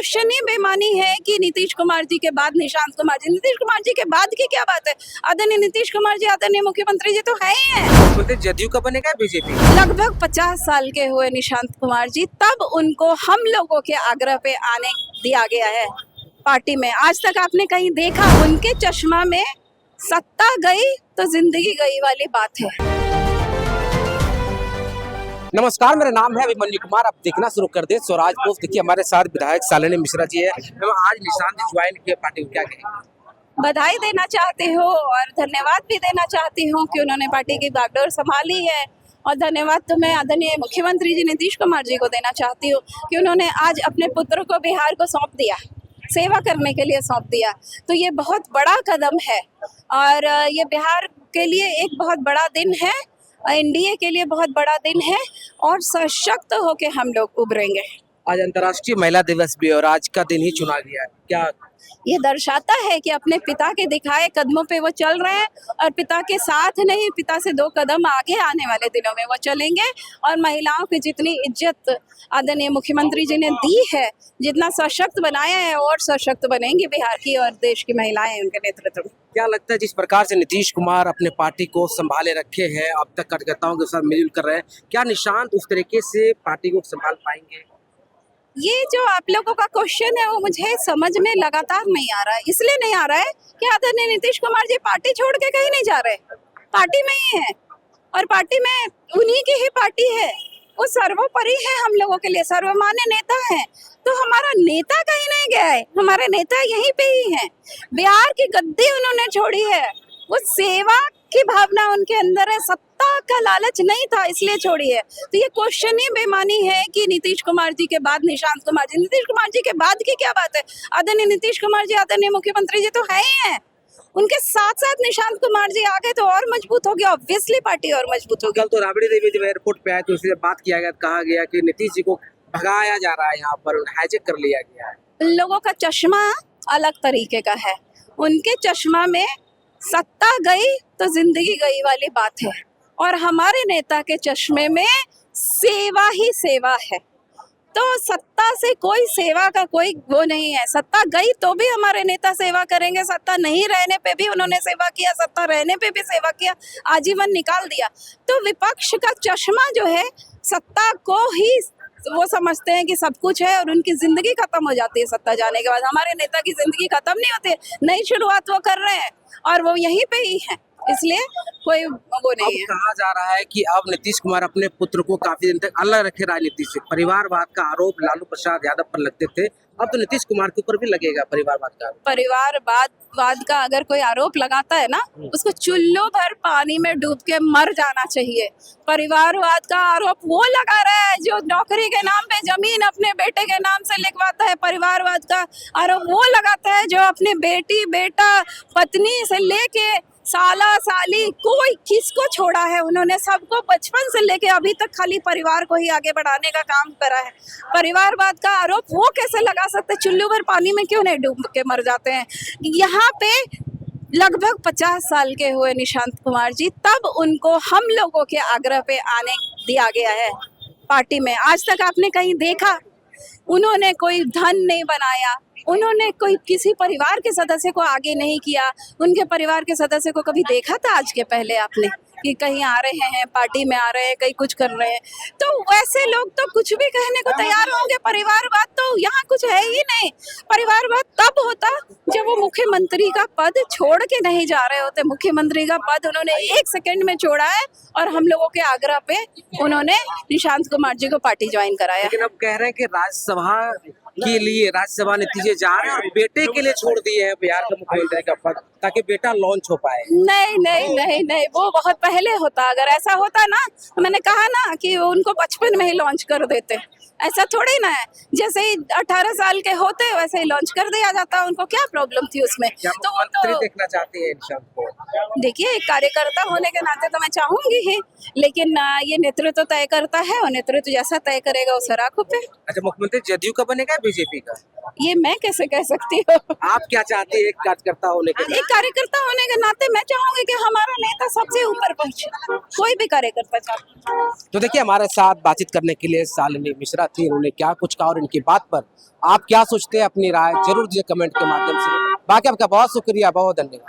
Question ही बेमानी है कि नीतीश कुमार जी के बाद निशांत कुमार जी, नीतीश कुमार जी के बाद की क्या बात है। आदरणीय नीतीश कुमार जी आदरणीय मुख्यमंत्री जी तो है ही है। बोलते जदयू का बनेगा बीजेपी? लगभग 50 साल के हुए निशांत कुमार जी, तब उनको हम लोगों के आग्रह पे आने दिया गया है पार्टी में। आज तक आपने कहीं देखा? उनके चश्मा में सत्ता गई तो जिंदगी गई वाली बात है। नमस्कार, मेरा नाम है अभिमन्यु कुमार। आप देखना शुरू कर दे स्वराज पोस्ट। देखिए हमारे साथ विधायक शालिनी मिश्रा जी है। आज निशांत जी ज्वाइन किए पार्टी को, क्या कहेंगे? बधाई देना चाहती हूँ और धन्यवाद भी देना चाहती हूँ कि उन्होंने पार्टी की बागडोर संभाली है। और धन्यवाद तो मैं आदरणीय मुख्यमंत्री जी नीतीश कुमार जी को देना चाहती हूँ कि उन्होंने आज अपने पुत्र को बिहार को सौंप दिया, सेवा करने के लिए सौंप दिया। तो ये बहुत बड़ा कदम है और ये बिहार के लिए एक बहुत बड़ा दिन है, एनडीए के लिए बहुत बड़ा दिन है और सशक्त होके हम लोग उभरेंगे। आज अंतर्राष्ट्रीय महिला दिवस भी और आज का दिन ही चुना गया है, क्या ये दर्शाता है कि अपने पिता के दिखाए कदमों पे वो चल रहे हैं और पिता के साथ नहीं, पिता से 2 कदम आगे आने वाले दिनों में वो चलेंगे। और महिलाओं की जितनी इज्जत आदरणीय मुख्यमंत्री जी ने दी है, जितना सशक्त बनाया है, और सशक्त बनेंगी बिहार की और देश की महिलाएं उनके नेतृत्व में। क्या लगता है जिस प्रकार से नीतीश कुमार अपने पार्टी को संभाले रखे हैं, अब तक कार्यकर्ताओं के साथ मिलजुल कर रहे हैं, क्या निशांत उस तरीके से पार्टी को संभाल पाएंगे? ये जो आप लोगों का क्वेश्चन है वो मुझे समझ में लगातार नहीं आ रहा है। इसलिए नहीं आ रहा है कि आदरणीय नीतीश कुमार जी पार्टी छोड़ के कहीं नहीं जा रहे, पार्टी में ही है और पार्टी में उन्हीं की ही पार्टी है। वो सर्वोपरि है हम लोगों के लिए, सर्वमान्य नेता है। तो हमारा नेता कहीं नहीं गया है, हमारे नेता यहीं पे ही हैं। बिहार की गद्दी उन्होंने छोड़ी है, वो सेवा की भावना उनके अंदर है, सत्ता का लालच नहीं था इसलिए छोड़ी है। तो ये क्वेश्चन ही बेमानी है कि नीतीश कुमार जी के बाद निशांत कुमार जी, नीतीश कुमार जी के बाद की क्या बात है। आदरणीय नीतीश कुमार जी आदरणीय मुख्यमंत्री जी तो है ही है, उनके साथ साथ निशांत कुमार जी आ गए तो और मजबूत हो गया, ऑब्वियसली पार्टी और मजबूत हो गई। कल तो राबड़ी देवी जब एयरपोर्ट पे आए तो उससे बात किया गया, कहा गया कि नीतीश जी को भगाया जा रहा है, यहाँ पर हाईजैक कर लिया गया है। उन लोगों का चश्मा अलग तरीके का है, उनके चश्मा में सत्ता गई तो जिंदगी गई वाली बात है और हमारे नेता के चश्मे में सेवा ही सेवा है। तो सत्ता से कोई सेवा का कोई वो नहीं है। सत्ता गई तो भी हमारे नेता सेवा करेंगे, सत्ता नहीं रहने पे भी उन्होंने सेवा किया, सत्ता रहने पे भी सेवा किया, आजीवन निकाल दिया। तो विपक्ष का चश्मा जो है सत्ता को ही वो समझते हैं कि सब कुछ है और उनकी जिंदगी खत्म हो जाती है सत्ता जाने के बाद। हमारे नेता की जिंदगी खत्म नहीं होती है, नई शुरुआत वो कर रहे हैं और वो यहीं पे ही है, इसलिए कोई वो नहीं है। कहा जा रहा है कि अब नीतीश कुमार अपने पुत्र को काफी दिन तक अलग रखे राजनीति से। परिवारवाद का आरोप लालू प्रसाद यादव पर लगते थे, अब तो नीतीश कुमार के ऊपर भी लगेगा परिवारवाद का। परिवारवाद का अगर कोई आरोप लगाता है ना, उसको चुल्लू भर पानी में डूब के मर जाना चाहिए। परिवारवाद का आरोप वो लगा रहा है जो नौकरी के नाम पे जमीन अपने बेटे के नाम से लिखवाता है। परिवारवाद का आरोप वो लगाता है जो अपने बेटी, बेटा, पत्नी से लेके साला साली कोई किसको छोड़ा है उन्होंने, सबको बचपन से लेके अभी तक खाली परिवार को ही आगे बढ़ाने का काम करा है। परिवारवाद का आरोप वो कैसे लगा सकते? चुल्लू भर पानी में क्यों नहीं डूब के मर जाते हैं? यहाँ पे लगभग 50 साल के हुए निशांत कुमार जी, तब उनको हम लोगों के आग्रह पे आने दिया गया है पार्टी में। आज तक आपने कहीं देखा? उन्होंने कोई धन नहीं बनाया, उन्होंने कोई किसी परिवार के सदस्य को आगे नहीं किया। उनके परिवार के सदस्य को कभी देखा था आज के पहले आपने कि कहीं आ रहे हैं, पार्टी में आ रहे हैं, कहीं कुछ कर रहे हैं? तो वैसे लोग तो कुछ भी कहने को तैयार होंगे। परिवारवाद तो यहाँ कुछ है ही नहीं। परिवारवाद तब होता जब वो मुख्यमंत्री का पद छोड़ के नहीं जा रहे होते। मुख्यमंत्री का पद उन्होंने 1 सेकंड में छोड़ा है और हम लोगों के आग्रह पे उन्होंने निशांत कुमार जी को पार्टी ज्वाइन कराया। लेकिन अब कह रहे हैं कि राज्यसभा के लिए राज्यसभा नतीजे जा रहे हैं और बेटे के लिए छोड़ दिए हैं बिहार के मुख्यमंत्री का पद, ताकि बेटा लॉन्च हो पाए। नहीं नहीं नहीं नहीं, वो बहुत पहले होता। अगर ऐसा होता ना, मैंने कहा ना कि उनको बचपन में ही लॉन्च कर देते। ऐसा थोड़ी ना है, जैसे ही 18 साल के होते वैसे ही लॉन्च कर दिया जाता। उनको क्या प्रॉब्लम थी उसमें? तो मंत्री देखना चाहते हैं निशांत को? देखिए, एक कार्यकर्ता होने के नाते तो मैं चाहूंगी ही, लेकिन ये नेतृत्व तय करता है और नेतृत्व जैसा तय करेगा उस राखों पे। अच्छा, मुख्यमंत्री जदयू का बनेगा या बीजेपी का? ये मैं कैसे कह सकती हूँ। आप क्या चाहती है एक कार्यकर्ता होने के नाते? एक कार्यकर्ता होने के नाते मैं चाहूंगी कि हमारा नेता सबसे ऊपर पहुंचे, कोई भी कार्यकर्ता चाहे। तो देखिए, हमारे साथ बातचीत करने के लिए शालिनी मिश्रा थी। उन्होंने क्या कुछ कहा और इनकी बात पर आप क्या सोचते हैं, अपनी राय जरूर दीजिए कमेंट के माध्यम से। बाकी आपका बहुत शुक्रिया, बहुत धन्यवाद।